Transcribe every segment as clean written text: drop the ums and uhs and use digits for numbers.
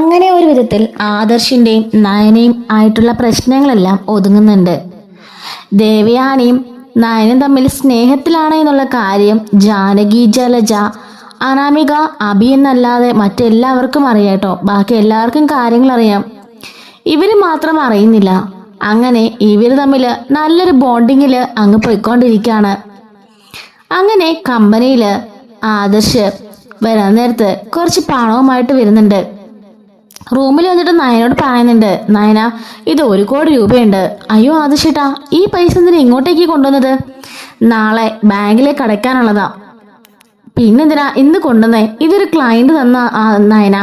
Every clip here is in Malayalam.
അങ്ങനെ ഒരു വിധത്തിൽ ആദർശിന്റെയും നയനയും ആയിട്ടുള്ള പ്രശ്നങ്ങളെല്ലാം ഒതുങ്ങുന്നുണ്ട്. ദേവയാനിയും നയനും തമ്മിൽ സ്നേഹത്തിലാണ് എന്നുള്ള കാര്യം ജാനകി, ജലജ, അനാമിക, അഭി എന്നല്ലാതെ മറ്റെല്ലാവർക്കും അറിയാട്ടോ. ബാക്കി എല്ലാവർക്കും കാര്യങ്ങൾ അറിയാം, ഇവര് മാത്രം അറിയുന്നില്ല. അങ്ങനെ ഇവര് തമ്മിൽ നല്ലൊരു ബോണ്ടിങ്ങില് അങ്ങ് പോയിക്കൊണ്ടിരിക്കുകയാണ്. അങ്ങനെ കമ്പനിയില് ആദർശ് വരാൻ നേരത്ത് കുറച്ച് പണവുമായിട്ട് വരുന്നുണ്ട്. റൂമിൽ വന്നിട്ട് നയനോട് പറയുന്നുണ്ട്, നയന ഇത് 1 കോടി രൂപയുണ്ട്. അയ്യോ ആദർശേട്ടാ, ഈ പൈസ എന്തിനാ ഇങ്ങോട്ടേക്ക് കൊണ്ടുവന്നത്? നാളെ ബാങ്കിലേക്ക് അടയ്ക്കാനുള്ളതാ. പിന്നെന്തിനാ ഇന്ന് കൊണ്ടുവന്നേ? ഇതൊരു ക്ലയന്റ് തന്ന നയന,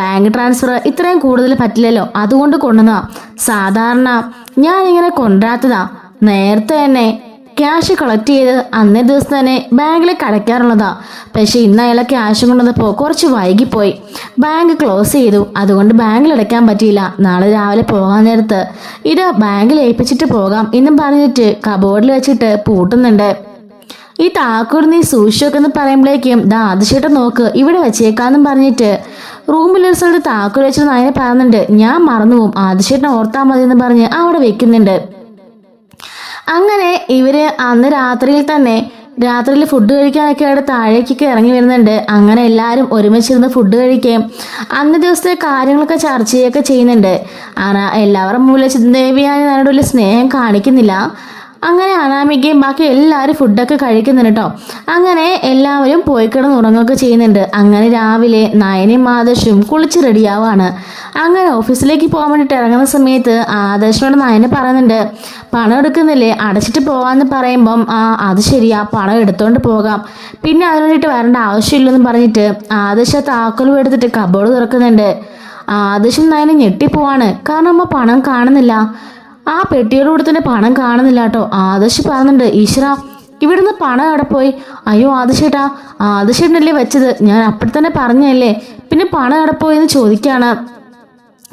ബാങ്ക് ട്രാൻസ്ഫർ ഇത്രയും കൂടുതൽ പറ്റില്ലല്ലോ, അതുകൊണ്ട് കൊണ്ടുവന്നതാ. സാധാരണ ഞാൻ ഇങ്ങനെ കൊണ്ടുവരാത്തതാ. നേരത്തെ തന്നെ ക്യാഷ് കളക്ട് ചെയ്ത് അന്നേ ദിവസം തന്നെ ബാങ്കിലേക്ക് അടയ്ക്കാറുള്ളതാ. പക്ഷെ ഇന്ന് അയാളെ ക്യാഷ് കൊണ്ടുവന്നപ്പോൾ കുറച്ച് വൈകിപ്പോയി. ബാങ്ക് ക്ലോസ് ചെയ്തു, അതുകൊണ്ട് ബാങ്കിൽ അടയ്ക്കാൻ പറ്റിയില്ല. നാളെ രാവിലെ പോകാൻ നേരത്ത് ഇത് ബാങ്കിൽ ഏൽപ്പിച്ചിട്ട് പോകാം എന്നും പറഞ്ഞിട്ട് കബോർഡിൽ വെച്ചിട്ട് പൂട്ടുന്നുണ്ട്. ഈ താക്കോൽ നീ സൂക്ഷിച്ചൊക്കെന്ന് പറയുമ്പോഴേക്കും ആദർശേട്ടൻ നോക്ക്, ഇവിടെ വെച്ചേക്കാന്നും പറഞ്ഞിട്ട് റൂമിലൊരു സ്ഥലത്ത് താക്കോൽ വെച്ചിട്ട് നയനെ പറയുന്നുണ്ട്. ഞാൻ മറന്നുപോകും, ആദർശേട്ടൻ ഓർത്താൽ മതി എന്ന് പറഞ്ഞ് അവിടെ വെക്കുന്നുണ്ട്. അങ്ങനെ ഇവര് അന്ന് രാത്രിയിൽ ഫുഡ് കഴിക്കാനൊക്കെ ആയിട്ട് താഴേക്കൊക്കെ ഇറങ്ങി വരുന്നുണ്ട്. അങ്ങനെ എല്ലാവരും ഒരുമിച്ചിരുന്ന് ഫുഡ് കഴിക്കുകയും അന്ന് ദിവസത്തെ കാര്യങ്ങളൊക്കെ ചർച്ച ചെയ്യുകയൊക്കെ ചെയ്യുന്നുണ്ട്. എല്ലാവരും മുന്നിൽ ദേവിയാനി നയനോട് വലിയ സ്നേഹം കാണിക്കുന്നില്ല. അങ്ങനെ അനാമികയും ബാക്കി എല്ലാവരും ഫുഡൊക്കെ കഴിക്കുന്നുണ്ട് കേട്ടോ. അങ്ങനെ എല്ലാവരും പോയി കിടന്ന് ഉറങ്ങുകയൊക്കെ ചെയ്യുന്നുണ്ട്. അങ്ങനെ രാവിലെ നയനയും ആദർശും കുളിച്ച് റെഡിയാവാണ്. അങ്ങനെ ഓഫീസിലേക്ക് പോകാൻ വേണ്ടിയിട്ട് ഇറങ്ങുന്ന സമയത്ത് ആദർശനോട് നയന പറയുന്നുണ്ട്, പണം എടുക്കുന്നില്ലേ, അടച്ചിട്ട് പോകാമെന്ന് പറയുമ്പം അത് ശരിയാ, പണം എടുത്തോണ്ട് പോകാം, പിന്നെ അതിന് വേണ്ടിയിട്ട് വരേണ്ട ആവശ്യമില്ലെന്ന് പറഞ്ഞിട്ട് ആദർശ താക്കോലും എടുത്തിട്ട് കബോർഡ് തുറക്കുന്നുണ്ട്. ആദർശം നയന ഞെട്ടിപ്പോവാണ്. കാരണം പണം കാണുന്നില്ല, ആ പെട്ടിയുടെ കൂടെ തന്നെ പണം കാണുന്നില്ല കേട്ടോ. ആദർശ് പറയുന്നുണ്ട്, ഈശ്വര ഇവിടുന്ന് പണം അവിടെ പോയി. അയ്യോ ആദർശേട്ടാ, ആദർശേട്ടനല്ലേ വെച്ചത്, ഞാൻ അപ്പോൾ തന്നെ പറഞ്ഞല്ലേ, പിന്നെ പണം അവിടെ പോയി എന്ന് ചോദിക്കാണ്.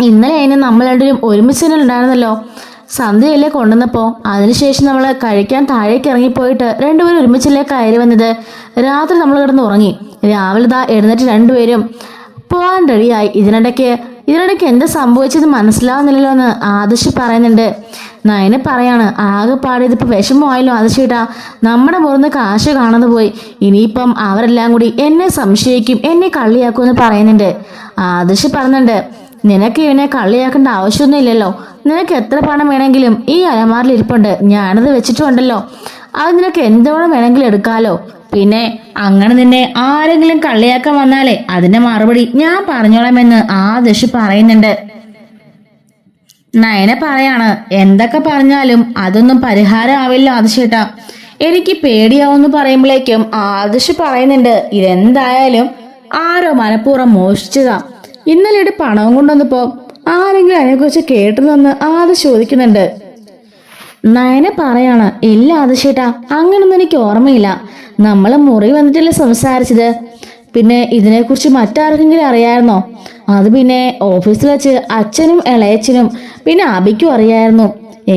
ഇന്നലെ അതിന് നമ്മൾ രണ്ടുപേരും ഒരുമിച്ച് തന്നെ ഉണ്ടായിരുന്നല്ലോ, സന്ധ്യയല്ലേ കൊണ്ടുവന്നപ്പോൾ. അതിനുശേഷം നമ്മൾ കഴിക്കാൻ താഴേക്ക് ഇറങ്ങിപ്പോയിട്ട് രണ്ടുപേരും ഒരുമിച്ചല്ലേ കയറി വന്നത്. രാത്രി നമ്മൾ കിടന്ന് ഉറങ്ങി, രാവിലെ എഴുന്നേറ്റ് രണ്ടുപേരും പോകാൻ റെഡിയായി. ഇതിനിടയ്ക്ക് എന്താ സംഭവിച്ചത് മനസ്സിലാവുന്നില്ലല്ലോ എന്ന് ആദർശ് പറയുന്നുണ്ട്. നയനെ പറയാണ്, ആകെപ്പാടെ ഇതിപ്പോൾ വിഷമമായല്ലോ ആദർശേട്ടാ, നമ്മുടെ മുറിന്ന് കാശ് കാണാതെ പോയി. ഇനിയിപ്പം അവരെല്ലാം കൂടി എന്നെ സംശയിക്കും, എന്നെ കള്ളിയാക്കുമെന്ന് പറയുന്നുണ്ട്. ആദർശ് പറയുന്നുണ്ട്, നിനക്ക് ഇവനെ കള്ളിയാക്കേണ്ട ആവശ്യമൊന്നും ഇല്ലല്ലോ, നിനക്ക് എത്ര പണം വേണമെങ്കിലും ഈ അലമാരിൽ ഇരിപ്പുണ്ട്, ഞാനത് വെച്ചിട്ടുണ്ടല്ലോ, അത് നിനക്ക് എന്തോണം വേണമെങ്കിലും എടുക്കാലോ. പിന്നെ അങ്ങനെ നിന്നെ ആരെങ്കിലും കള്ളിയാക്കാൻ വന്നാലേ അതിന്റെ മറുപടി ഞാൻ പറഞ്ഞോളാമെന്ന് ആദർശ് പറയുന്നുണ്ട്. നയന പറയാണ്, എന്തൊക്കെ പറഞ്ഞാലും അതൊന്നും പരിഹാരം ആവില്ല ആദർശേട്ടാ, എനിക്ക് പേടിയാവെന്ന് പറയുമ്പോഴേക്കും ആദർശ് പറയുന്നുണ്ട്, ഇതെന്തായാലും ആരോ മനഃപൂർവ്വം മോഷ്ടിച്ചതാ. ഇന്നലെ ഇവിടെ പണവും കൊണ്ടുവന്നപ്പോ ആരെങ്കിലും അതിനെക്കുറിച്ച് കേട്ടതെന്ന് ആദർശ് ചോദിക്കുന്നുണ്ട്. നയന പറയാണ്, ഇല്ല ആദർശേട്ടാ, അങ്ങനൊന്നും എനിക്ക് ഓർമ്മയില്ല, നമ്മൾ മുറി വന്നിട്ടല്ലേ സംസാരിച്ചത്, പിന്നെ ഇതിനെക്കുറിച്ച് മറ്റാർക്കെങ്കിലും അറിയായിരുന്നോ? അത് പിന്നെ ഓഫീസിൽ വെച്ച് അച്ഛനും ഇളയച്ചനും പിന്നെ അബിക്കും അറിയായിരുന്നു.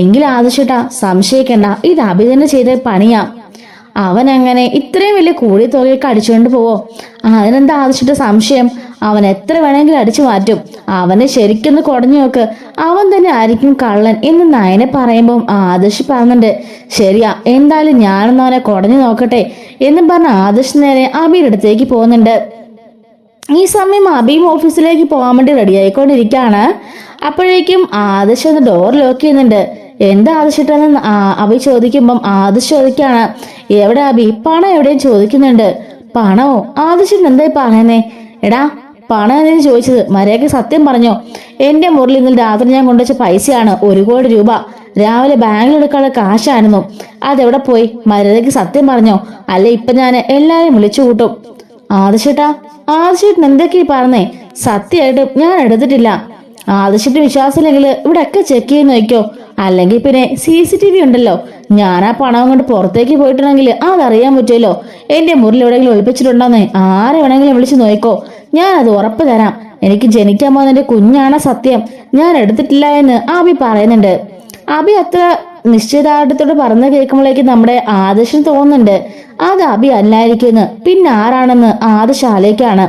എങ്കിൽ ആദർശേട്ടാ സംശയിക്കണ്ട, ഇത് അബി തന്നെ ചെയ്ത പണിയാ. അവൻ അങ്ങനെ ഇത്രയും വലിയ കൂടി തുകയൊക്കെ അടിച്ചുകൊണ്ട് പോവോ? അതിനെന്താ ആദർശിട്ട സംശയം? അവൻ എത്ര വേണമെങ്കിലും അടിച്ചു മാറ്റും. അവനെ ശരിക്കൊന്ന് കുടഞ്ഞു നോക്ക്, അവൻ തന്നെ ആയിരിക്കും കള്ളൻ എന്ന് നയനെ പറയുമ്പോൾ ആദർശ് പറയുന്നുണ്ട്, ശരിയാ, എന്തായാലും ഞാനൊന്ന് അവനെ കുടഞ്ഞു നോക്കട്ടെ എന്നും പറഞ്ഞ ആദർശ് നേരെ അബിയുടെ അടുത്തേക്ക് പോകുന്നുണ്ട്. ഈ സമയം അബിയും ഓഫീസിലേക്ക് പോകാൻ വേണ്ടി റെഡി ആയിക്കൊണ്ടിരിക്കുകയാണ്. അപ്പോഴേക്കും ആദർശ് ഒന്ന് ഡോർ ലോക്ക് ചെയ്യുന്നുണ്ട്. എന്താ ആദർശിട്ടെന്ന് അബി ചോദിക്കുമ്പം ആദർശ് ചോദിക്കാണ്, എവിടെ അബി, പണം എവിടെയും ചോദിക്കുന്നുണ്ട്. പണമോ? ആദർശൻ എന്തായി പറയുന്നേ? എടാ പണം എന്തെന്ന് ചോദിച്ചത്, മര്യാദയ്ക്ക് സത്യം പറഞ്ഞോ. എന്റെ മുറിയിൽ ഇന്നലെ രാത്രി ഞാൻ കൊണ്ടുവച്ച പൈസയാണ്, 1 കോടി രൂപ. രാവിലെ ബാങ്കിൽ എടുക്കാനുള്ള കാശായിരുന്നു, അതെവിടെ പോയി? മര്യാദയ്ക്ക് സത്യം പറഞ്ഞോ, അല്ലെ ഇപ്പൊ ഞാൻ എല്ലാരെയും വിളിച്ചു കൂട്ടും. ആദർശേട്ടാ, ആദർശേട്ടൻ എന്തൊക്കെയാ പറഞ്ഞേ? സത്യമായിട്ടും ഞാൻ എടുത്തിട്ടില്ല. ആദർശിന്റെ വിശ്വാസമില്ലെങ്കിൽ ഇവിടെ ഒക്കെ ചെക്ക് ചെയ്ത് നോക്കിയോ, അല്ലെങ്കിൽ പിന്നെ CCTV ഉണ്ടല്ലോ. ഞാൻ ആ പണം കൊണ്ട് പുറത്തേക്ക് പോയിട്ടുണ്ടെങ്കിൽ അതറിയാൻ പറ്റുമല്ലോ. എന്റെ മുറിൽ എവിടെയെങ്കിലും ഒളിപ്പിച്ചിട്ടുണ്ടോന്നേ ആരെ വേണമെങ്കിലും വിളിച്ചു നോക്കോ, ഞാൻ അത് ഉറപ്പ് തരാം. എനിക്ക് ജനിക്കാൻ പോകുന്നതിന്റെ കുഞ്ഞാണ് സത്യം, ഞാൻ എടുത്തിട്ടില്ല എന്ന് അബി പറയുന്നുണ്ട്. അബി അത്ര നിശ്ചയദാർഢ്യത്തോട് പറഞ്ഞു കേൾക്കുമ്പോഴേക്ക് നമ്മുടെ ആദർശം തോന്നുന്നുണ്ട് അത് അബി അല്ലായിരിക്കുമെന്ന്. പിന്നെ ആരാണെന്ന് ആദർശ് ആലോചിക്കാണ്.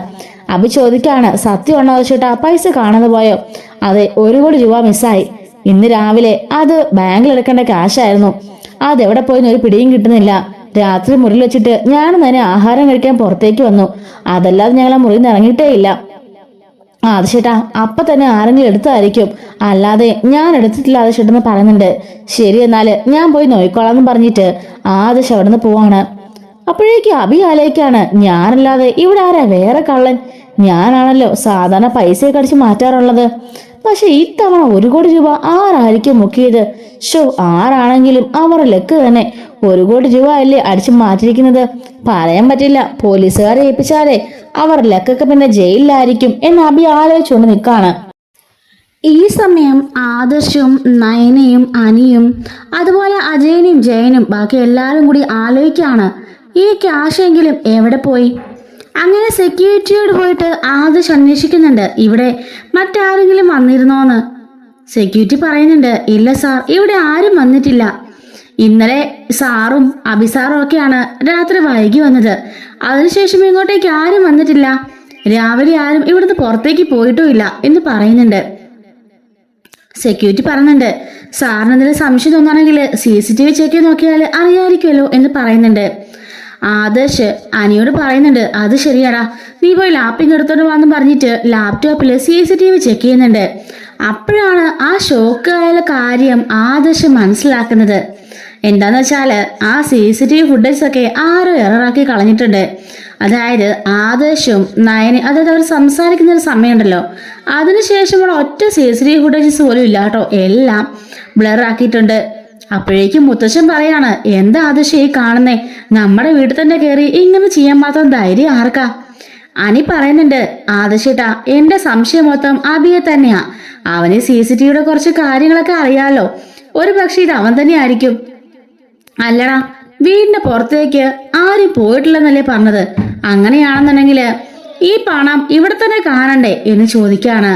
അഭി ചോദിക്കാണ്, സത്യമാണോ ചേട്ടാ, പൈസ കാണാതെ പോയോ? അതെ, 1 കോടി രൂപ മിസ്സായി. ഇന്ന് രാവിലെ അത് ബാങ്കിൽ എടുക്കേണ്ട ക്യാഷായിരുന്നു. അതെവിടെ പോയിന്ന് ഒരു പിടിയും കിട്ടുന്നില്ല. രാത്രി മുറിയിൽ വെച്ചിട്ട് ഞാൻ തന്നെ ആഹാരം കഴിക്കാൻ പുറത്തേക്ക് വന്നു. അതല്ലാതെ ഞങ്ങൾ ആ മുറിയിൽ നിന്ന് ഇറങ്ങിയിട്ടേ ഇല്ല. അത് ചേട്ടാ, അപ്പൊ തന്നെ ആരെങ്കിലും എടുത്തതായിരിക്കും, അല്ലാതെ ഞാൻ എടുത്തിട്ടില്ല അത് ചേട്ടെന്ന് പറയുന്നുണ്ട്. ശരി, എന്നാല് ഞാൻ പോയി നോയിക്കോളാന്ന് പറഞ്ഞിട്ട് ആദർശ് അവിടെ നിന്ന് പോവാണ്. അപ്പോഴേക്കും അഭി ആലോചിക്കാണ്, ഞാനല്ലാതെ ഇവിടെ ആരാ വേറെ കള്ളൻ? ഞാനാണല്ലോ സാധാരണ പൈസയൊക്കെ അടിച്ച് മാറ്റാറുള്ളത്. പക്ഷെ ഇത്തവണ 1 കോടി രൂപ ആരായിരിക്കും മുക്കിയത്? ആരാണെങ്കിലും അവരുടെ ലക്ക് തന്നെ. 1 കോടി രൂപ അല്ലേ അടിച്ചു മാറ്റിയിരിക്കുന്നത്. പറയാൻ പറ്റില്ല, പോലീസുകാരെ ഏൽപ്പിച്ചാലേ അവർ ലക്കൊക്കെ പിന്നെ ജയിലിലായിരിക്കും എന്ന് അഭി ആലോചിച്ചുകൊണ്ട് നിൽക്കാണ്. ഈ സമയം ആദർശും നയനയും അനിയും അതുപോലെ അജയനും ജയനും ബാക്കി എല്ലാവരും കൂടി ആലോചിക്കാണ്, ഈ ക്യാഷ് എങ്കിലും എവിടെ പോയി? അങ്ങനെ സെക്യൂരിറ്റിയോട് പോയിട്ട് ആദർശ് അന്വേഷിക്കുന്നുണ്ട്, ഇവിടെ മറ്റാരെങ്കിലും വന്നിരുന്നോന്ന്. സെക്യൂരിറ്റി പറയുന്നുണ്ട്, ഇല്ല സാർ, ഇവിടെ ആരും വന്നിട്ടില്ല. ഇന്നലെ സാറും അഭിസാറും ഒക്കെയാണ് രാത്രി വൈകി വന്നത്. അതിനുശേഷം ഇങ്ങോട്ടേക്ക് ആരും വന്നിട്ടില്ല. രാവിലെ ആരും ഇവിടുന്ന് പുറത്തേക്ക് പോയിട്ടുമില്ല എന്ന് പറയുന്നുണ്ട്. സെക്യൂരിറ്റി പറയുന്നുണ്ട്, സാറിന് എന്തെങ്കിലും സംശയം തോന്നുകയാണെങ്കിൽ CCTV ചെക്ക് ചെയ്ത് നോക്കിയാൽ അറിയാമായിരിക്കുമല്ലോ എന്ന് പറയുന്നുണ്ട്. ആദർശ് അനിയോട് പറയുന്നുണ്ട്, അത് ശരിയാടാ, നീ പോയി ലാപ്പിംഗ് എടുത്തോണ്ട് വന്ന് പറഞ്ഞിട്ട് ലാപ്ടോപ്പിൽ CCTV ചെക്ക് ചെയ്യുന്നുണ്ട്. അപ്പോഴാണ് ആ ഷോക്കായ കാര്യം ആദർശ് മനസ്സിലാക്കുന്നത്. എന്താന്ന് വെച്ചാല് ആ CCTV ഫുട്ടേജ് ഒക്കെ ആരോ എററാക്കി കളഞ്ഞിട്ടുണ്ട്. അതായത് ആദർശും നയനും, അതായത് അവർ സംസാരിക്കുന്ന ഒരു സമയമുണ്ടല്ലോ, അതിനുശേഷമുള്ള ഒറ്റ CCTV ഫുട്ടേജസ് പോലും ഇല്ല കേട്ടോ, എല്ലാം ബ്ലർ ആക്കിയിട്ടുണ്ട്. അപ്പോഴേക്കും മുത്തശ്ശൻ പറയാണ്, എന്താ ആദർശം ഈ കാണുന്നേ? നമ്മുടെ വീട്ടിൽ തന്നെ കയറി ഇങ്ങനെ ചെയ്യാൻ മാത്രം ധൈര്യം ആർക്കാ? അനി പറയുന്നുണ്ട്, ആദർശേട്ടാ, എന്റെ സംശയം മൊത്തം അഭിയെ തന്നെയാ. അവന് CCTVയുടെ കുറച്ച് കാര്യങ്ങളൊക്കെ അറിയാലോ, ഒരു പക്ഷേ ഇത് അവൻ തന്നെ ആയിരിക്കും. അല്ലടാ, വീടിന്റെ പുറത്തേക്ക് ആരും പോയിട്ടില്ലെന്നല്ലേ പറഞ്ഞത്? അങ്ങനെയാണെന്നുണ്ടെങ്കിൽ ഈ പണം ഇവിടെ തന്നെ കാണണ്ടേ എന്ന് ചോദിക്കാണ്.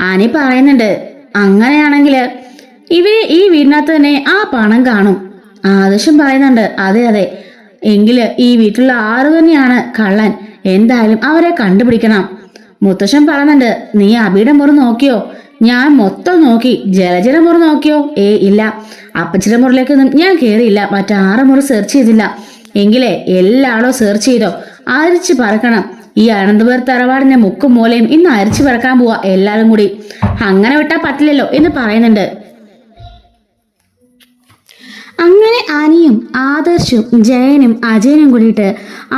അനി പറയുന്നുണ്ട്, അങ്ങനെയാണെങ്കിൽ ഇവര് ഈ വീടിനകത്ത് തന്നെ ആ പണം കാണും. ആദർശം പറയുന്നുണ്ട്, അതെ അതെ, എങ്കില് ഈ വീട്ടിലുള്ള ആറ് തന്നെയാണ് കള്ളൻ. എന്തായാലും അവരെ കണ്ടുപിടിക്കണം. മുത്തശ്ശൻ പറയുന്നുണ്ട്, നീ അബിയുടെ മുറി നോക്കിയോ? ഞാൻ മൊത്തം നോക്കി. ജലജല മുറി നോക്കിയോ? ഇല്ല. അപ്പച്ചിയുടെ മുറിലേക്കൊന്നും ഞാൻ കയറിയില്ല. മറ്റാറ് മുറി സെർച്ച് ചെയ്തില്ല. എങ്കിലേ എല്ലായിടവും സെർച്ച് ചെയ്തോ, അരിച്ചു പറക്കണം. ഈ അനന്തപുരം തറവാടിന്റെ മുക്കും മൂലയും ഇന്ന് അരിച്ചു പറക്കാൻ പോവാ എല്ലാരും കൂടി. അങ്ങനെ വിട്ടാ പറ്റില്ലല്ലോ എന്ന് പറയുന്നുണ്ട്. അങ്ങനെ അനിയും ആദർശും ജയനും അജയനും കൂടിയിട്ട്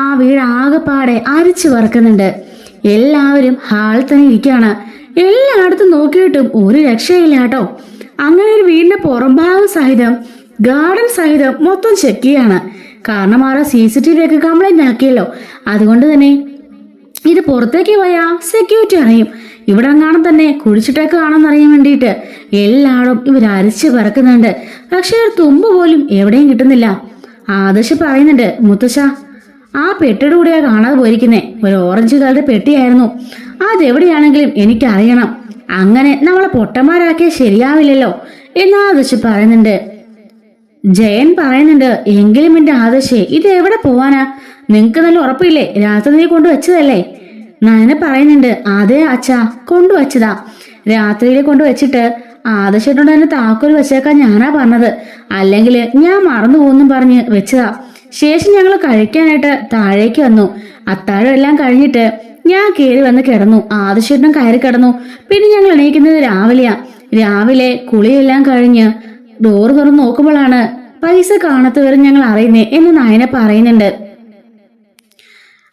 ആ വീട് ആകെപ്പാടെ അരിച്ചു പറക്കുന്നുണ്ട്. എല്ലാവരും ഹാളിൽ തന്നെ ഇരിക്കുകയാണ്. എല്ലായിടത്തും നോക്കിയിട്ടും ഒരു രക്ഷയില്ല കേട്ടോ. അങ്ങനെ ഒരു വീടിന്റെ പുറംഭാഗം സഹിതം ഗാർഡൻ സഹിതം മൊത്തം ചെക്ക് ചെയ്യാണ്. കാരണം ആരോ CCTV ഒക്കെ കംപ്ലൈന്റ് ആക്കിയല്ലോ. അതുകൊണ്ട് തന്നെ ഇത് പുറത്തേക്ക് പോയാ സെക്യൂരിറ്റി അറിയും. ഇവിടെ എങ്ങാനും തന്നെ കുഴിച്ചിട്ടേക്ക് കാണാമെന്നറിയാൻ വേണ്ടിയിട്ട് എല്ലായിടും ഇവർ അരിച്ചു പറക്കുന്നുണ്ട്. പക്ഷെ ഒരു തുമ്പ് പോലും എവിടെയും കിട്ടുന്നില്ല. ആദർശ് പറയുന്നുണ്ട്, മുത്തശ്ശ, ആ പെട്ടിയുടെ കൂടെയാ കാണാതെ പോയിരിക്കുന്നേ. ഒരു ഓറഞ്ച് കളറുടെ പെട്ടിയായിരുന്നു. അതെവിടെയാണെങ്കിലും എനിക്കറിയണം. അങ്ങനെ നമ്മളെ പൊട്ടന്മാരാക്കിയാൽ ശരിയാവില്ലല്ലോ എന്ന് ആദർശ് പറയുന്നുണ്ട്. ജയൻ പറയുന്നുണ്ട്, എങ്കിലും എന്റെ ആദർശേ, ഇത് എവിടെ പോവാനാ? നിങ്ങക്ക് നല്ല ഉറപ്പില്ലേ? രാത്രി നീ കൊണ്ടുവച്ചതല്ലേ? നയന പറയുന്നുണ്ട്, അതെ അച്ഛാ, കൊണ്ടുവച്ചതാ. രാത്രിയിൽ കൊണ്ടുവച്ചിട്ട് ആദർശത്തോണ്ട് തന്നെ താക്കോൽ വെച്ചേക്കാൻ ഞാനാ പറഞ്ഞത്. അല്ലെങ്കിൽ ഞാൻ മറന്നു പോകുന്നും പറഞ്ഞ് വെച്ചതാ. ശേഷം ഞങ്ങൾ കഴിക്കാനായിട്ട് താഴേക്ക് വന്നു. അത്താഴം എല്ലാം കഴിഞ്ഞിട്ട് ഞാൻ കയറി വന്ന് കിടന്നു. ആദർശേട്ടനും കയറി കിടന്നു. പിന്നെ ഞങ്ങൾ എണീക്കുന്നത് രാവിലെയാ. രാവിലെ കുളിയെല്ലാം കഴിഞ്ഞ് ഡോറ് തുറന്ന് നോക്കുമ്പോഴാണ് പൈസ കാണാത്തവരെ ഞങ്ങൾ അറിയുന്നേ എന്ന് നയന പറയുന്നുണ്ട്.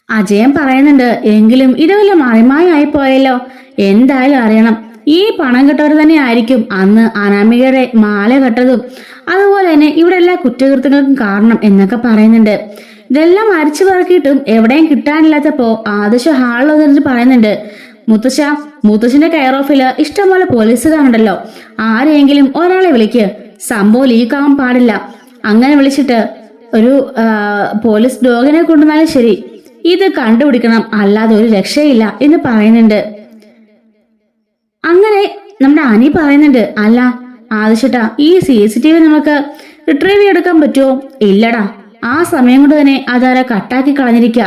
അജയൻ പറയുന്നുണ്ട്, എങ്കിലും ഇത് വല്ല മറിമായായി പോയല്ലോ. എന്തായാലും അറിയണം. ഈ പണം കെട്ടവർ തന്നെ ആയിരിക്കും അന്ന് അനാമികയുടെ മാല കെട്ടതും അതുപോലെ തന്നെ ഇവിടെ എല്ലാ കുറ്റകൃത്യങ്ങൾക്കും കാരണം എന്നൊക്കെ പറയുന്നുണ്ട്. ഇതെല്ലാം അരിച്ചു പറക്കിയിട്ടും എവിടെയും കിട്ടാനില്ലാത്തപ്പോ ആദർശ ഹാളിൽ വന്നിട്ട് പറയുന്നുണ്ട്, മുത്തശ്ശന്റെ കെയർ ഓഫില് ഇഷ്ടംപോലെ പോലീസുകാരുണ്ടല്ലോ, ആരെയെങ്കിലും ഒരാളെ വിളിക്ക്. സംഭവം ലീക്കാവാൻ പാടില്ല. അങ്ങനെ വിളിച്ചിട്ട് ഒരു പോലീസ് ഡോഗിനെ കൊണ്ടുവന്നാലും ശരി, ഇത് കണ്ടുപിടിക്കണം, അല്ലാതെ ഒരു രക്ഷയില്ല എന്ന് പറയുന്നുണ്ട്. അങ്ങനെ നമ്മുടെ അനി പറയുന്നുണ്ട്, അല്ല ആദർശട്ടാ, ഈ CCTV നമുക്ക് റിട്രീവ് ചെയ്തെടുക്കാൻ പറ്റുമോ? ഇല്ലടാ, ആ സമയം കൊണ്ട് തന്നെ അതാരെ കട്ടാക്കി കളഞ്ഞിരിക്കുക.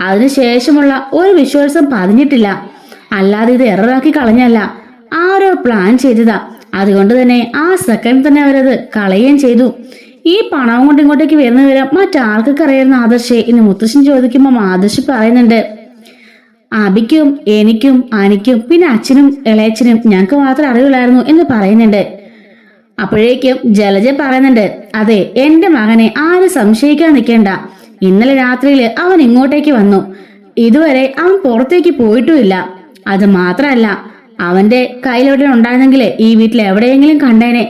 അതിനുശേഷമുള്ള ഒരു വിശ്വാസം പതിഞ്ഞിട്ടില്ല. അല്ലാതെ ഇത് എററാക്കി കളഞ്ഞല്ല, ആരോ പ്ലാൻ ചെയ്തതാ. അതുകൊണ്ട് തന്നെ ആ സെക്കൻഡ് തന്നെ അവരത് കളയുകയും ചെയ്തു. ഈ പണവും കൊണ്ട് ഇങ്ങോട്ടേക്ക് വരുന്ന വിവരം മറ്റാർക്കൊക്കെ അറിയാവുന്ന ആദർശെ ഇന്ന് മുത്തശ്ശൻ ചോദിക്കുമ്പോൾ ആദർശ് പറയുന്നുണ്ട്, അബിക്കും എനിക്കും അനിക്കും പിന്നെ അച്ഛനും ഇളയച്ചനും ഞങ്ങൾക്ക് മാത്രം അറിയില്ലായിരുന്നു എന്ന് പറയുന്നുണ്ട്. അപ്പോഴേക്കും ജലജ പറയുന്നുണ്ട്, അതെ, എന്റെ മകനെ ആരും സംശയിക്കാൻ നിൽക്കേണ്ട. ഇന്നലെ രാത്രിയില് അവൻ ഇങ്ങോട്ടേക്ക് വന്നു. ഇതുവരെ അവൻ പുറത്തേക്ക് പോയിട്ടുമില്ല. അത് മാത്രല്ല, അവന്റെ കയ്യിലെവിടെ ഉണ്ടായിരുന്നെങ്കിൽ ഈ വീട്ടിൽ എവിടെയെങ്കിലും കണ്ടേനെ.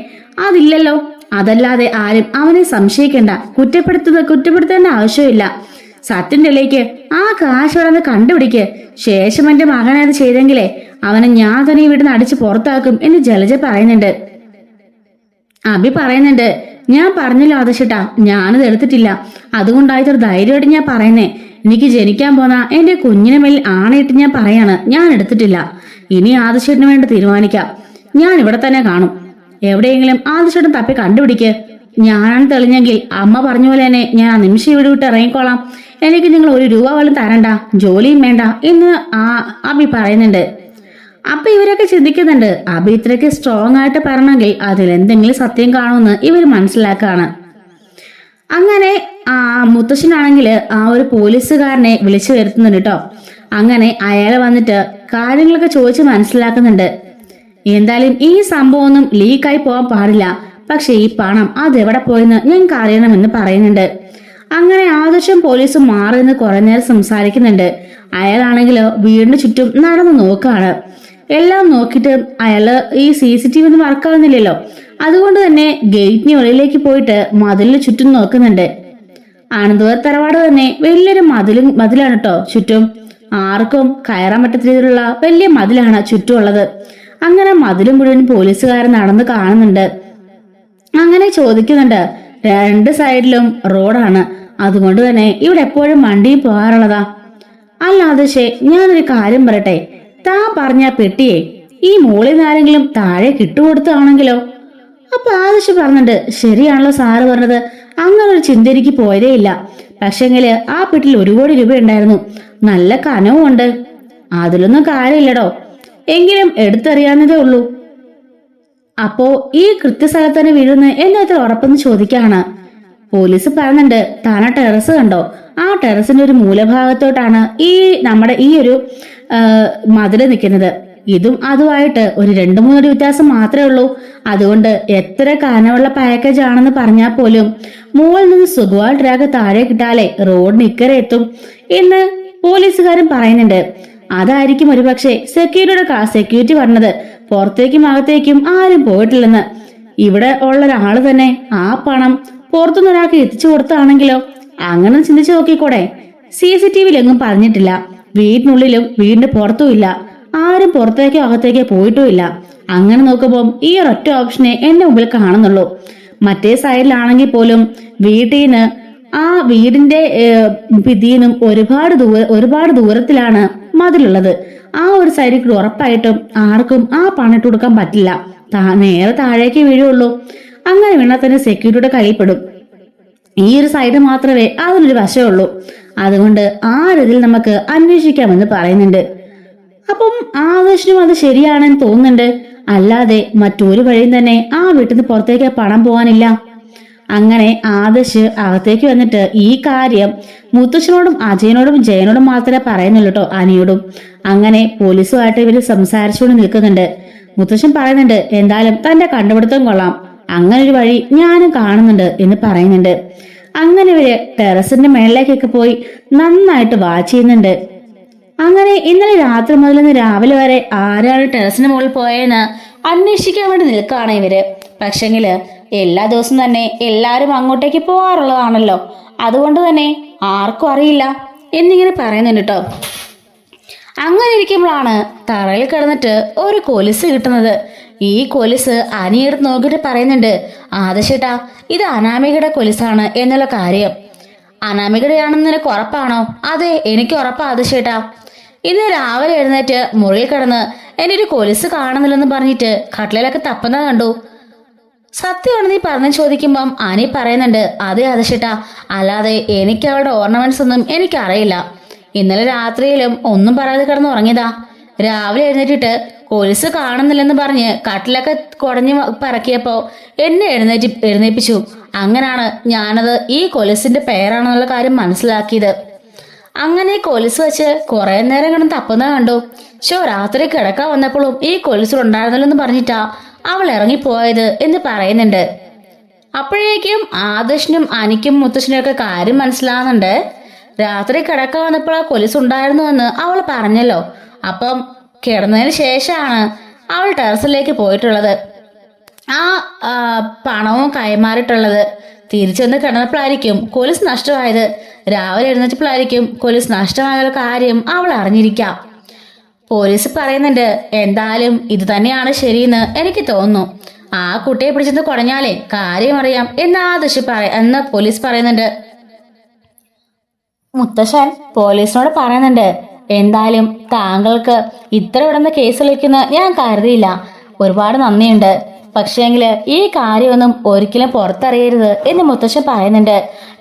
അതില്ലല്ലോ. അതല്ലാതെ ആരും അവനെ സംശയിക്കണ്ട, കുറ്റപ്പെടുത്തേണ്ട ആവശ്യമില്ല. സത്യന്റെ ഇടയിലേക്ക് ആ കാശ് വളർന്ന് കണ്ടുപിടിക്ക്. ശേഷം എന്റെ മകനത് ചെയ്തെങ്കിലേ അവനെ ഞാൻ തന്നെ ഈ വീട്ടിൽ നിന്ന് അടിച്ച് പുറത്താക്കും എന്ന് ജലജ പറയുന്നുണ്ട്. അബി പറയുന്നുണ്ട്, ഞാൻ പറഞ്ഞല്ലോ ആദർശേട്ടാ, ഞാനത് എടുത്തിട്ടില്ല. അതുകൊണ്ടായിട്ടൊരു ധൈര്യമായിട്ട് ഞാൻ പറയുന്നേ. എനിക്ക് ജനിക്കാൻ പോന്ന എന്റെ കുഞ്ഞിനെ മേൽ ആണയിട്ട് ഞാൻ പറയാണ്, ഞാൻ എടുത്തിട്ടില്ല. ഇനി ആദർശേട്ടന് വേണ്ടി തീരുമാനിക്കാം. ഞാൻ ഇവിടെ തന്നെ കാണും. എവിടെയെങ്കിലും ആദർശേട്ടൻ തപ്പി കണ്ടുപിടിക്ക്. ഞാനാണ് തെളിഞ്ഞെങ്കിൽ അമ്മ പറഞ്ഞ പോലെ തന്നെ ഞാൻ ആ നിമിഷം ഇവിടെ വിട്ട് ഇറങ്ങിക്കോളാം. എനിക്ക് നിങ്ങൾ 1 രൂപ പോലും തരണ്ട, ജോലിയും വേണ്ട എന്ന് അബി പറയുന്നുണ്ട്. അപ്പൊ ഇവരൊക്കെ ചിന്തിക്കുന്നുണ്ട്, അബി ഇത്രയ്ക്ക് സ്ട്രോങ് ആയിട്ട് പറഞ്ഞെങ്കിൽ അതിലെന്തെങ്കിലും സത്യം കാണുമെന്ന് ഇവർ മനസ്സിലാക്കാണ്. അങ്ങനെ മുത്തശ്ശനാണെങ്കിൽ ആ ഒരു പോലീസുകാരനെ വിളിച്ചു വരുത്തുന്നുണ്ട് കേട്ടോ. അങ്ങനെ അയാൾ വന്നിട്ട് കാര്യങ്ങളൊക്കെ ചോദിച്ച് മനസ്സിലാക്കുന്നുണ്ട്. എന്തായാലും ഈ സംഭവം ഒന്നും ലീക്കായി പോകാൻ പാടില്ല. പക്ഷെ ഈ പണം അതെവിടെ പോയെന്ന് ഞങ്ങൾക്ക് അറിയണമെന്ന് പറയുന്നുണ്ട്. അങ്ങനെ ആദർശം പോലീസും മാറി നിന്ന് കുറെ നേരം സംസാരിക്കുന്നുണ്ട്. അയാളാണെങ്കിലോ വീടിന് ചുറ്റും നടന്നു നോക്കാണ്. എല്ലാം നോക്കിയിട്ട് അയാള് ഈ CCTV ഒന്നും വർക്കാവുന്നില്ലല്ലോ. അതുകൊണ്ട് തന്നെ ഗേറ്റിന് ഉള്ളിലേക്ക് പോയിട്ട് മതിലിന് ചുറ്റും നോക്കുന്നുണ്ട്. ആനന്ദവർ തറവാട് തന്നെ വലിയൊരു മതിലാണ് കേട്ടോ ചുറ്റും. ആർക്കും കയറാൻ പറ്റാത്ത രീതിയിലുള്ള വലിയ മതിലാണ് ചുറ്റുമുള്ളത്. അങ്ങനെ മതിലും മുഴുവൻ പോലീസുകാരൻ നടന്ന് കാണുന്നുണ്ട്. അങ്ങനെ ചോദിക്കുന്നുണ്ട്, 2 സൈഡിലും റോഡാണ്, അതുകൊണ്ട് തന്നെ ഇവിടെ എപ്പോഴും വണ്ടിയും പോകാറുള്ളതാ. അല്ലാതെ ഞാനൊരു കാര്യം പറയട്ടെ, താൻ പറഞ്ഞ പെട്ടിയെ ഈ മോളിൽ നിന്ന് ആരെങ്കിലും താഴെ കിട്ടുകൊടുത്താണെങ്കിലോ? അപ്പൊ ആദർശ് പറഞ്ഞിട്ട്, ശരിയാണല്ലോ സാറ് പറഞ്ഞത്, അങ്ങനെ ഒരു ചിന്ത എനിക്ക് പോയതേ ഇല്ല. പക്ഷെങ്കില് ആ പെട്ടിയിൽ 1 കോടി രൂപ ഉണ്ടായിരുന്നു, നല്ല കനവും ഉണ്ട്. അതിലൊന്നും കാര്യമില്ലടോ, എങ്കിലും എടുത്തറിയാവുന്നതേ ഉള്ളൂ. അപ്പോ ഈ കൃത്യസ്ഥലത്ത് തന്നെ വീഴുന്ന എന്നത്ര ഉറപ്പെന്ന് ചോദിക്കാണ്. പോലീസ് പറയുന്നുണ്ട്, താൻ ആ ടെറസ് കണ്ടോ? ആ ടെറസിന്റെ ഒരു മൂലഭാഗത്തോട്ടാണ് നമ്മുടെ ഈ ഒരു മതില് നിൽക്കുന്നത്. ഇതും അതുമായിട്ട് ഒരു 2-3 അടി വ്യത്യാസം മാത്രമേ ഉള്ളൂ. അതുകൊണ്ട് എത്ര കനമുള്ള പാക്കേജ് ആണെന്ന് പറഞ്ഞാൽ പോലും മുകളിൽ നിന്ന് സുഖമായിട്ട് താഴെ കിട്ടാലേ റോഡിന് ഇക്കരെ എത്തും എന്ന് പോലീസുകാരൻ പറയുന്നുണ്ട്. അതായിരിക്കും ഒരുപക്ഷെ സെക്യൂരിറ്റി പറഞ്ഞത്, പുറത്തേക്കും അകത്തേക്കും ആരും പോയിട്ടില്ലെന്ന്. ഇവിടെ ഉള്ള ഒരാള് തന്നെ ആ പണം പുറത്തുനിന്ന് ഒരാൾക്ക് എത്തിച്ചു കൊടുത്താണെങ്കിലോ? അങ്ങനെ ചിന്തിച്ചു നോക്കിക്കൂടെ? CCTVയിൽ എങ്ങും പറഞ്ഞിട്ടില്ല. വീടിനുള്ളിലും വീടിന്റെ പുറത്തും ഇല്ല. ആരും പുറത്തേക്കോ അകത്തേക്കോ പോയിട്ടും ഇല്ല. അങ്ങനെ നോക്കുമ്പോൾ ഈ ഒരൊറ്റ ഓപ്ഷനെ എന്റെ മുമ്പിൽ കാണുന്നുള്ളൂ. മറ്റേ സൈഡിലാണെങ്കിൽ പോലും വീട്ടിന്ന് ആ വീടിന്റെ ഭിത്തിന്നും ഒരുപാട് ദൂരത്തിലാണ് മതിലുള്ളത്. ആ ഒരു സൈഡിൽ കൂടി ഉറപ്പായിട്ടും ആർക്കും ആ പണിട്ട് കൊടുക്കാൻ പറ്റില്ല. നേരെ താഴേക്ക് വീഴുള്ളൂ. അങ്ങനെ വീണാൽ തന്നെ സെക്യൂരിറ്റിയുടെ കയ്യിൽപ്പെടും. ഈ ഒരു സൈഡ് മാത്രമേ അതിനൊരു വശമുള്ളൂ. അതുകൊണ്ട് ആ രീതിയിൽ നമുക്ക് അന്വേഷിക്കാമെന്ന് പറയുന്നുണ്ട്. അപ്പം ആദർശനും അത് ശരിയാണെന്ന് തോന്നുന്നുണ്ട്. അല്ലാതെ മറ്റൊരു വഴിയും തന്നെ ആ വീട്ടിൽ നിന്ന് പുറത്തേക്ക് പണം പോകാനില്ല. അങ്ങനെ ആദർശ് അകത്തേക്ക് വന്നിട്ട് ഈ കാര്യം മുത്തശ്ശനോടും അജയനോടും ജയനോടും മാത്രമേ പറയുന്നുള്ളൂ കേട്ടോ, അനിയോടും. അങ്ങനെ പോലീസുമായിട്ട് ഇവര് സംസാരിച്ചുകൊണ്ട് നിൽക്കുന്നുണ്ട്. മുത്തശ്ശൻ പറയുന്നുണ്ട്, എന്തായാലും തന്റെ കണ്ടുപിടുത്തം കൊള്ളാം, അങ്ങനെ ഒരു വഴി ഞാനും കാണുന്നുണ്ട് എന്ന് പറയുന്നുണ്ട്. അങ്ങനെ ഇവര് ടെറസിന്റെ മേളിലേക്കൊക്കെ പോയി നന്നായിട്ട് വാച്ച് ചെയ്യുന്നുണ്ട്. അങ്ങനെ ഇന്നലെ രാത്രി മുതൽ ഇന്ന് രാവിലെ വരെ ആരാണ് ടെറസിന് മുകളിൽ പോയെന്ന് അന്വേഷിക്കാൻ വേണ്ടി നിൽക്കുകയാണ് ഇവര്. പക്ഷെങ്കില് എല്ലാ ദിവസവും തന്നെ എല്ലാരും അങ്ങോട്ടേക്ക് പോകാറുള്ളതാണല്ലോ, അതുകൊണ്ട് തന്നെ ആർക്കും അറിയില്ല എന്നിങ്ങനെ പറയുന്നുണ്ട് കേട്ടോ. അങ്ങനെ ഇരിക്കുമ്പോഴാണ് തറയിൽ കിടന്നിട്ട് ഒരു കൊലുസ് കിട്ടുന്നത്. ഈ കൊലുസ് അനിയെടുത്ത് നോക്കിയിട്ട് പറയുന്നുണ്ട്, ആദർശേട്ടാ, ഇത് അനാമികയുടെ കൊലുസാണ് എന്നുള്ള കാര്യം. അനാമികയുടെയാണെന്ന് നിനക്ക് ഉറപ്പാണോ? അതെ, എനിക്ക് ഉറപ്പാ ആദർശേട്ടാ. ഇന്ന് രാവിലെ എഴുന്നേറ്റ് മുറിയിൽ കിടന്ന് എൻ്റെ ഒരു കൊലുസ് കാണുന്നില്ലെന്ന് പറഞ്ഞിട്ട് കട്ടിലൊക്കെ തപ്പുന്നത് കണ്ടു. സത്യമാണ് നീ പറഞ്ഞു ചോദിക്കുമ്പം അനി പറയുന്നുണ്ട്, അതെ ആദർശേട്ടാ, അല്ലാതെ എനിക്ക് അവളുടെ ഓർണമെന്റ്സ് ഒന്നും എനിക്കറിയില്ല. ഇന്നലെ രാത്രിയിലും ഒന്നും പറയാതെ കിടന്ന് ഉറങ്ങിയതാ. രാവിലെ എഴുന്നേറ്റിട്ട് കൊലുസ് കാണുന്നില്ലെന്ന് പറഞ്ഞ് കട്ടിലൊക്കെ കുടഞ്ഞു പറക്കിയപ്പോ എന്നെ എഴുന്നേൽപ്പിച്ചു. അങ്ങനാണ് ഞാനത് ഈ കൊലുസിന്റെ പേരാണെന്നുള്ള കാര്യം മനസ്സിലാക്കിയത്. അങ്ങനെ കൊലുസ് വെച്ച് കുറെ നേരം കിടന്ന് തപ്പുന്ന കണ്ടു. രാത്രി കിടക്കാൻ വന്നപ്പോഴും ഈ കൊലുസ് ഉണ്ടായിരുന്നല്ലോ പറഞ്ഞിട്ടാ അവൾ ഇറങ്ങിപ്പോയത് എന്ന് പറയുന്നുണ്ട്. അപ്പോഴേക്കും ആദർശിനും അനിക്കും മുത്തശ്ശനും ഒക്കെ കാര്യം മനസ്സിലാവുന്നുണ്ട്. രാത്രി കിടക്കാൻ വന്നപ്പോൾ ആ കൊലുസ് ഉണ്ടായിരുന്നുവെന്ന് അവൾ പറഞ്ഞല്ലോ. അപ്പം കിടന്നതിന് ശേഷമാണ് അവൾ ടെറസിലേക്ക് പോയിട്ടുള്ളത്. ആ പണവും കൈമാറിയിട്ടുള്ളത്. തിരിച്ചൊന്ന് കിടന്നപ്പോഴായിരിക്കും കൊലുസ് നഷ്ടമായത്. രാവിലെ എഴുന്നേറ്റപ്പോഴായിരിക്കും കൊലുസ് നഷ്ടമായ കാര്യം അവൾ അറിഞ്ഞിരിക്കാം. പോലീസ് പറയുന്നുണ്ട്, എന്തായാലും ഇത് തന്നെയാണ് ശരിയെന്ന് എനിക്ക് തോന്നുന്നു. ആ കുട്ടിയെ പിടിച്ചെന്ന് കുടഞ്ഞാലേ കാര്യം അറിയാം എന്ന് പോലീസ് പറയുന്നുണ്ട്. മുത്തശ്ശൻ പോലീസിനോട് പറയുന്നുണ്ട്, എന്തായാലും താങ്കൾക്ക് ഇത്ര ഇടന്ന കേസ് വിളിക്കുന്ന ഞാൻ കരുതിയില്ല. ഒരുപാട് നന്ദിയുണ്ട്. പക്ഷേങ്കില് ഈ കാര്യമൊന്നും ഒരിക്കലും പുറത്തറിയരുത് എന്ന് മുത്തശ്ശൻ പറയുന്നുണ്ട്.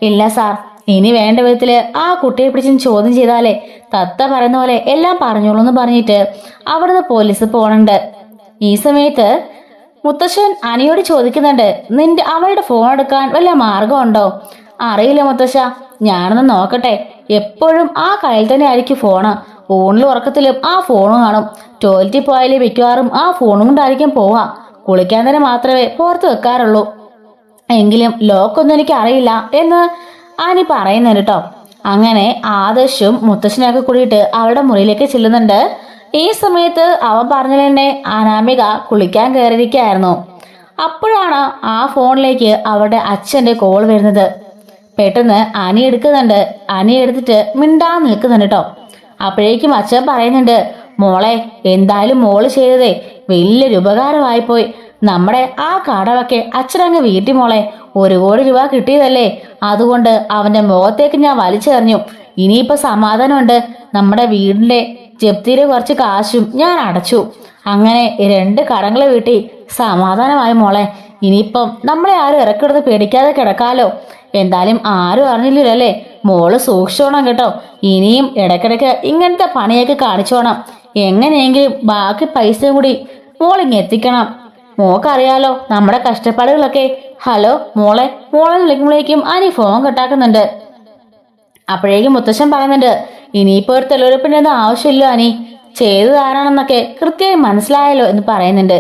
ഇല്ല സാർ, ഇനി വേണ്ട വിധത്തില് ആ കുട്ടിയെ പിടിച്ച് ചോദ്യം ചെയ്താലേ തത്ത പറയുന്ന പോലെ എല്ലാം പറഞ്ഞോളൂ എന്ന് പറഞ്ഞിട്ട് അവിടുന്ന് പോലീസ് പോണുണ്ട്. ഈ സമയത്ത് മുത്തശ്ശൻ അനിയോട് ചോദിക്കുന്നുണ്ട്, അവളുടെ ഫോൺ എടുക്കാൻ വല്ല മാർഗമുണ്ടോ? അറിയില്ല മുത്തശ്ശ, ഞാനൊന്ന് നോക്കട്ടെ. എപ്പോഴും ആ കയ്യിൽ തന്നെ ആയിരിക്കും ഫോണ്. ഊണിലും ഉറക്കത്തിലും ആ ഫോണും കാണും. ടോയ്ലറ്റിൽ പോയാലേ മിക്കവാറും ആ ഫോണും കൊണ്ടായിരിക്കും പോവാ. കുളിക്കാൻ തന്നെ മാത്രമേ പുറത്ത് വെക്കാറുള്ളൂ. എങ്കിലും ലോക്കൊന്നും എനിക്ക് അറിയില്ല എന്ന് ആനി പറയുന്നുണ്ട് കേട്ടോ. അങ്ങനെ ആദർശും മുത്തശ്ശനൊക്കെ കൂടിയിട്ട് അവളുടെ മുറിയിലേക്ക് ചെല്ലുന്നുണ്ട്. ഈ സമയത്ത് അവൻ പറഞ്ഞതിനെ അനാമിക കുളിക്കാൻ കയറിയിരിക്കുകയായിരുന്നു. അപ്പോഴാണ് ആ ഫോണിലേക്ക് അവളുടെ അച്ഛന്റെ കോൾ വരുന്നത്. പെട്ടെന്ന് അനി എടുക്കുന്നുണ്ട്. അനി എടുത്തിട്ട് മിണ്ടാൻ നിൽക്കുന്നുണ്ട് കേട്ടോ. അപ്പോഴേക്കും അച്ഛൻ പറയുന്നുണ്ട്, മോളെ, എന്തായാലും മോള് ചെയ്തതേ വലിയൊരു ഉപകാരമായിപ്പോയി. നമ്മുടെ ആ കടവൊക്കെ അച്ഛനങ്ങ് വീട്ടി മോളെ. 1 കോടി രൂപ കിട്ടിയതല്ലേ, അതുകൊണ്ട് അവന്റെ മുഖത്തേക്ക് ഞാൻ വലിച്ചെറിഞ്ഞു. ഇനിയിപ്പോ സമാധാനമുണ്ട്. നമ്മുടെ വീടിന്റെ ജപ്തിയിലെ കുറച്ച് കാശും ഞാൻ അടച്ചു. അങ്ങനെ 2 കടങ്ങളെ വീട്ടി സമാധാനമായി മോളെ. ഇനിയിപ്പം നമ്മളെ ആരും ഇറക്കിടുന്ന് പേടിക്കാതെ കിടക്കാലോ. എന്തായാലും ആരും അറിഞ്ഞില്ലല്ലേ. മോള് സൂക്ഷിച്ചോണം കേട്ടോ. ഇനിയും ഇടയ്ക്കിടയ്ക്ക് ഇങ്ങനത്തെ പണിയൊക്കെ കാണിച്ചോണം. എങ്ങനെയെങ്കിലും ബാക്കി പൈസയും കൂടി മോളിങ് എത്തിക്കണം. മോക്കറിയാലോ നമ്മുടെ കഷ്ടപ്പാടുകളൊക്കെ. ഹലോ മോളെ വിളിക്കുമ്പോഴേക്കും അനി ഫോൺ കട്ടാക്കുന്നുണ്ട്. അപ്പോഴേക്കും മുത്തശ്ശൻ പറയുന്നുണ്ട്, ഇനിയിപ്പോ ഒരു തെളിവെടുപ്പിന്റെ ഒന്നും ആവശ്യമില്ല അനി. ചെയ്തത് ആരാണെന്നൊക്കെ കൃത്യമായി മനസ്സിലായല്ലോ എന്ന് പറയുന്നുണ്ട്.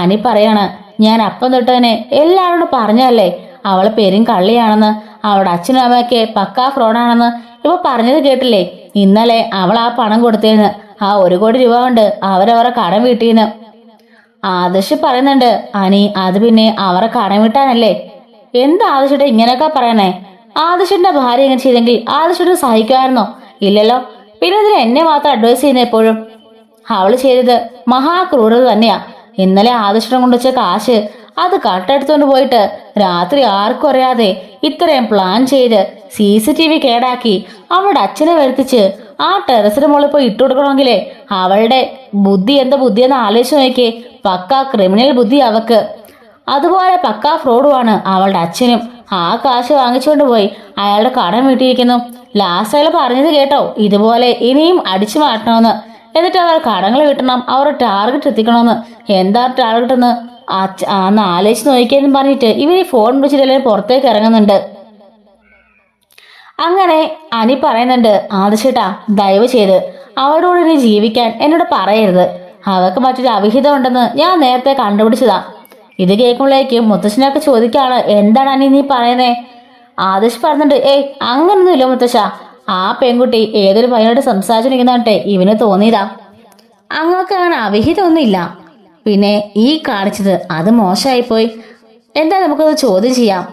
അനി പറയാണ്, ഞാൻ അപ്പം തൊട്ട് തന്നെ എല്ലാവരോടും പറഞ്ഞല്ലേ അവളെ പേരും കള്ളിയാണെന്ന്. അവളുടെ അച്ഛനും അമ്മയൊക്കെ പക്കാ ഫ്രോഡാണെന്ന് ഇപ്പൊ പറഞ്ഞത് കേട്ടില്ലേ? ഇന്നലെ അവൾ ആ പണം കൊടുത്തേന്ന്. ആ 1 കോടി രൂപ കൊണ്ട് അവരവരെ കടം വീട്ടീന്ന്. ആദർശ് പറയുന്നുണ്ട്, അനി അത് പിന്നെ അവരെ കടം വീട്ടാനല്ലേ. എന്താ ആദർശിട്ട് ഇങ്ങനെയൊക്കെ പറയണേ? ആദർശിന്റെ ഭാര്യ ഇങ്ങനെ ചെയ്തെങ്കിൽ ആദർശിട്ട് സഹിക്കുമായിരുന്നോ? ഇല്ലല്ലോ. പിന്നെ ഇതിന് എന്നെ മാത്രം അഡ്വൈസ് ചെയ്യുന്ന എപ്പോഴും. അവള് ചെയ്തത് മഹാക്രൂരത തന്നെയാ. ഇന്നലെ ആദർശിനെ കൊണ്ടുവച്ച കാശ് അത് കട്ടെടുത്തോണ്ട് പോയിട്ട് രാത്രി ആർക്കും അറിയാതെ ഇത്രയും പ്ലാൻ ചെയ്ത് CCTV കേടാക്കി അവളുടെ അച്ഛനെ വരുത്തിച്ച് ആ ടെറസിന് മുകളിൽ പോയി ഇട്ടു കൊടുക്കണമെങ്കിലേ അവളുടെ ബുദ്ധി എന്താ ബുദ്ധിയെന്ന് ആലോചിച്ച് നോക്കിയേ. പക്കാ ക്രിമിനൽ ബുദ്ധി അവക്ക്. അതുപോലെ പക്കാ ഫ്രോഡുമാണ് അവളുടെ അച്ഛനും. ആ കാശ് വാങ്ങിച്ചുകൊണ്ട് പോയി അയാളുടെ കടം വീട്ടിയിരിക്കുന്നു. ലാസ്റ്റ് അയാൾ പറഞ്ഞത് കേട്ടോ, ഇതുപോലെ ഇനിയും അടിച്ചു മാറ്റണമെന്ന്. എന്നിട്ട് അവർ കടങ്ങൾ വീട്ടണം, അവരുടെ ടാർഗറ്റ് എത്തിക്കണമെന്ന്. എന്താ ടാർഗറ്റ് എന്ന് അന്ന് ആലോചിച്ച് നോക്കിയെന്ന് പറഞ്ഞിട്ട് ഇവര് ഫോൺ വിളിച്ചിട്ട് എല്ലാവരും പുറത്തേക്ക് ഇറങ്ങുന്നുണ്ട്. അങ്ങനെ അനി പറയുന്നുണ്ട്, ആദർശേട്ടാ ദയവ് ചെയ്ത് അവരോട് ഇനി ജീവിക്കാൻ എന്നോട് പറയരുത്. അവർക്ക് മറ്റൊരു അവിഹിതം ഉണ്ടെന്ന് ഞാൻ നേരത്തെ കണ്ടുപിടിച്ചതാ. ഇത് കേൾക്കുമ്പോഴേക്കും മുത്തശ്ശനൊക്കെ ചോദിക്കാണ്, എന്താണ് അനി നീ പറയുന്നേ? ആദർശ് പറഞ്ഞിട്ട്, അങ്ങനൊന്നുമില്ല മുത്തശ്ശ. ആ പെൺകുട്ടി ഏതൊരു പയ്യനോട് സംസാരിച്ചിരിക്കുന്നതാട്ടെ ഇവന് തോന്നിയതാ. അങ്ങക്ക് അങ്ങനെ അവിഹിതമൊന്നും ഇല്ല. പിന്നെ ഈ കാണിച്ചത് അത് മോശമായിപ്പോയി. എന്താ നമുക്കത് ചോദ്യം ചെയ്യാം.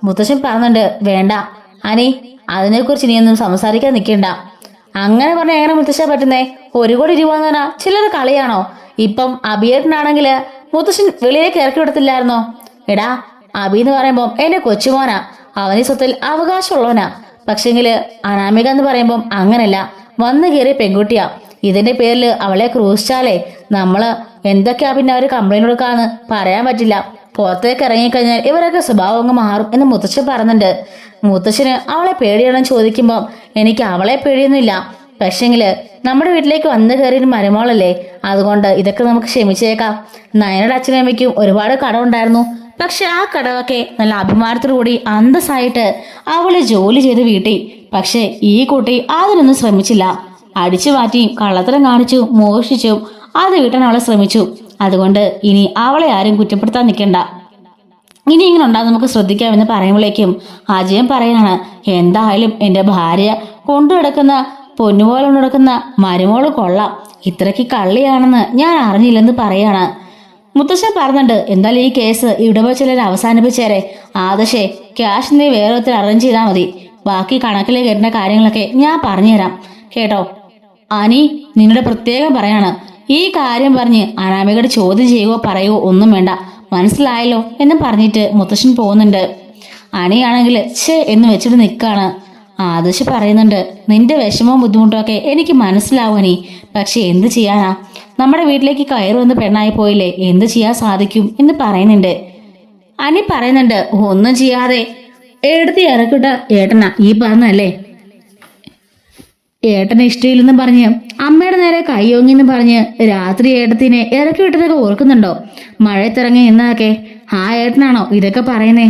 മുത്തശ്ശൻ പറഞ്ഞിട്ട്, വേണ്ട അനി, അതിനെക്കുറിച്ച് ഇനിയൊന്നും സംസാരിക്കാൻ നിൽക്കണ്ട. അങ്ങനെ പറഞ്ഞ എങ്ങനെ മുത്തശ്ശ പറ്റുന്നേ? 1 കോടി രൂപ എന്ന് പറഞ്ഞാൽ ചിലർ കളിയാണോ? ഇപ്പം അബിയേട്ടനാണെങ്കിൽ മുത്തശ്ശൻ വെളിയിലേക്ക് ഇറക്കി വിടത്തില്ലായിരുന്നോ? എടാ, അബി എന്ന് പറയുമ്പോ എന്റെ കൊച്ചുമോനാ. അവന് സ്വത്തിൽ അവകാശമുള്ളവനാ. പക്ഷെങ്കില് അനാമിക എന്ന് പറയുമ്പം അങ്ങനല്ല, വന്നു കയറിയ പെൺകുട്ടിയാ. ഇതിന്റെ പേരിൽ അവളെ ക്രൂശിച്ചാലേ നമ്മള് എന്തൊക്കെയാ പിന്നെ അവര് കംപ്ലൈന്റ് കൊടുക്കാന്ന് പറയാൻ പറ്റില്ല. പുറത്തേക്ക് ഇറങ്ങിക്കഴിഞ്ഞാൽ ഇവരൊക്കെ സ്വഭാവം മാറും എന്ന് മുത്തശ്ശൻ പറഞ്ഞിട്ടുണ്ട്. മുത്തശ്ശന് അവളെ പേടിയാണെന്ന് ചോദിക്കുമ്പോൾ എനിക്ക് അവളെ പേടിയൊന്നുമില്ല. പക്ഷെങ്കില് നമ്മുടെ വീട്ടിലേക്ക് വന്നു കയറിയൊരു മരുമോളല്ലേ, അതുകൊണ്ട് ഇതൊക്കെ നമുക്ക് ക്ഷമിച്ചേക്കാം. നയനയുടെ അച്ഛനും അമ്മയ്ക്കും ഒരുപാട് കടമുണ്ടായിരുന്നു. പക്ഷെ ആ കടമൊക്കെ നല്ല അഭിമാനത്തോടു കൂടി അന്തസ്സായിട്ട് അവള് ജോലി ചെയ്ത് വീട്ടി. പക്ഷെ ഈ കുട്ടി അതിനൊന്നും ശ്രമിച്ചില്ല. അടിച്ചു മാറ്റിയും കള്ളത്തരം കാണിച്ചു മോഷിച്ചും അത് വീട്ടാൻ അവളെ ശ്രമിച്ചു. അതുകൊണ്ട് ഇനി അവളെ ആരും കുറ്റപ്പെടുത്താൻ നിൽക്കണ്ട. ഇനി ഇങ്ങനെ ഉണ്ടാകും, നമുക്ക് ശ്രദ്ധിക്കാമെന്ന് പറയുമ്പോഴേക്കും അജയൻ പറയാണ്, എന്തായാലും എൻ്റെ ഭാര്യ കൊണ്ടു കിടക്കുന്ന പൊന്നുപോലെ കൊണ്ടു കിടക്കുന്ന മരുമോള് കൊള്ളാം, ഇത്രയ്ക്ക് കള്ളിയാണെന്ന് ഞാൻ അറിഞ്ഞില്ലെന്ന് പറയാണ്. മുത്തശ്ശൻ പറഞ്ഞിട്ട് എന്തായാലും ഈ കേസ് ഇവിടെ വെച്ചിട്ട് അവസാനിപ്പിച്ചേരെ. ആദർശേ, ക്യാഷ് നീ വേറെ ഒത്തിരി അറേഞ്ച് ചെയ്താൽ മതി. ബാക്കി കണക്കിലേക്ക് വരുന്ന കാര്യങ്ങളൊക്കെ ഞാൻ പറഞ്ഞുതരാം കേട്ടോ. അനി, നിന്നോട് പ്രത്യേകം പറയാണ്, ഈ കാര്യം പറഞ്ഞ് അനാമികയുടെ ചോദ്യം ചെയ്യുകയോ പറയുകയോ ഒന്നും വേണ്ട, മനസ്സിലായല്ലോ എന്ന് പറഞ്ഞിട്ട് മുത്തശ്ശൻ പോകുന്നുണ്ട്. അനിയാണെങ്കിൽ ഛേ എന്ന് വെച്ചിട്ട് നിൽക്കാണ്. ആദർശ് പറയുന്നുണ്ട്, നിന്റെ വിഷമവും ബുദ്ധിമുട്ടും ഒക്കെ എനിക്ക് മനസ്സിലാവും അനി, പക്ഷെ എന്ത് ചെയ്യാനാ, നമ്മുടെ വീട്ടിലേക്ക് കയറി വന്ന് പെണ്ണായി പോയില്ലേ, എന്ത് ചെയ്യാൻ സാധിക്കും എന്ന് പറയുന്നുണ്ട്. അനി പറയുന്നുണ്ട്, ഒന്നും ചെയ്യാതെ എടുത്ത് ഇറക്കിട്ട ഏട്ടനാ ഈ പറഞ്ഞല്ലേ, ഏട്ടനെ ഇഷ്ടമില്ലെന്ന് പറഞ്ഞ് അമ്മയുടെ നേരെ കയ്യോങ്ങിന്ന് പറഞ്ഞ് രാത്രി ഏട്ടത്തിനെ ഇറക്കി വിട്ടതൊക്കെ ഓർക്കുന്നുണ്ടോ? മഴയത്തിറങ്ങി എന്നതൊക്കെ ആ ഏട്ടനാണോ ഇതൊക്കെ പറയുന്നേ?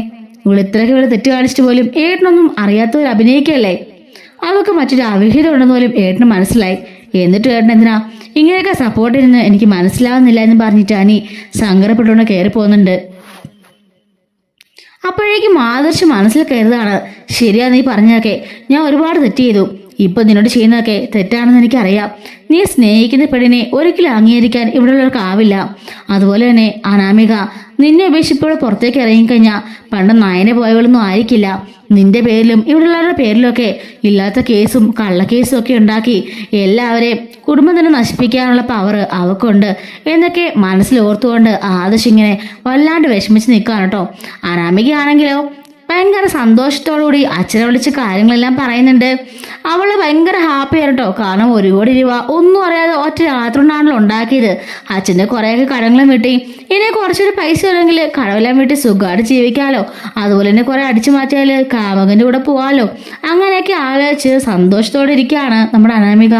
ഇത്രയ്ക്ക് ഇവിടെ തെറ്റ് കാണിച്ചിട്ട് പോലും ഏട്ടനൊന്നും അറിയാത്തവർ അഭിനയിക്കല്ലേ? അതൊക്കെ മറ്റൊരു അവിഹിതം ഉണ്ടെന്ന് പോലും ഏട്ടന് മനസ്സിലായി. എന്നിട്ട് ഏട്ടൻ എന്തിനാ ഇങ്ങനെയൊക്കെ സപ്പോർട്ട് ചെയ്യുന്നത് എനിക്ക് മനസ്സിലാവുന്നില്ല എന്ന് പറഞ്ഞിട്ട് അനി സങ്കടപ്പെട്ടുകൊണ്ട് കയറി പോകുന്നുണ്ട്. അപ്പോഴേക്കും ആദർശ് മനസ്സിൽ കരുതാണ്, ശരിയാ നീ പറഞ്ഞതൊക്കെ, ഞാൻ ഒരുപാട് തെറ്റ് ചെയ്തു. ഇപ്പൊ നിന്നോട് ചെയ്യുന്നതൊക്കെ തെറ്റാണെന്ന് എനിക്കറിയാം. നീ സ്നേഹിക്കുന്ന പെണ്ണിനെ ഒരിക്കലും അംഗീകരിക്കാൻ ഇവിടെയുള്ളവർക്കാവില്ല. അതുപോലെ തന്നെ അനാമിക, നിന്നെ ഉപേക്ഷിപ്പോൾ പുറത്തേക്ക് ഇറങ്ങിക്കഴിഞ്ഞാൽ പണ്ട് നയനെ പോയവളൊന്നും ആയിരിക്കില്ല. നിന്റെ പേരിലും ഇവിടെയുള്ളവരുടെ പേരിലൊക്കെ ഇല്ലാത്ത കേസും കള്ളക്കേസും ഒക്കെ ഉണ്ടാക്കി എല്ലാവരെയും കുടുംബം തന്നെ നശിപ്പിക്കാനുള്ള പവർ അവക്കുണ്ട് എന്നൊക്കെ മനസ്സിൽ ഓർത്തുകൊണ്ട് ആദർശ് ഇങ്ങനെ വല്ലാണ്ട് വിഷമിച്ച് നിൽക്കുകയാണ് കേട്ടോ. അനാമികയാണെങ്കിലോ ഭയങ്കര സന്തോഷത്തോടുകൂടി അച്ഛനെ വിളിച്ച് കാര്യങ്ങളെല്ലാം പറയുന്നുണ്ട്. അവള് ഭയങ്കര ഹാപ്പി ആയിട്ടോ, കാരണം 1 കോടി രൂപ ഒന്നും അറിയാതെ ഒറ്റ രാത്രി കൊണ്ടാണല്ലോ ഉണ്ടാക്കിയത്. അച്ഛൻ്റെ കുറേയൊക്കെ കടങ്ങളും വീട്ടി, ഇനി കുറച്ചൊരു പൈസ ഉണ്ടെങ്കിൽ കടവെല്ലാം വീട്ടി സുഖമായിട്ട് ജീവിക്കാമല്ലോ. അതുപോലെ തന്നെ കുറെ അടിച്ചു മാറ്റിയാൽ കാമകന്റെ കൂടെ പോവാലോ. അങ്ങനെയൊക്കെ ആലോചിച്ച് സന്തോഷത്തോടെ ഇരിക്കുകയാണ് നമ്മുടെ അനാമിക.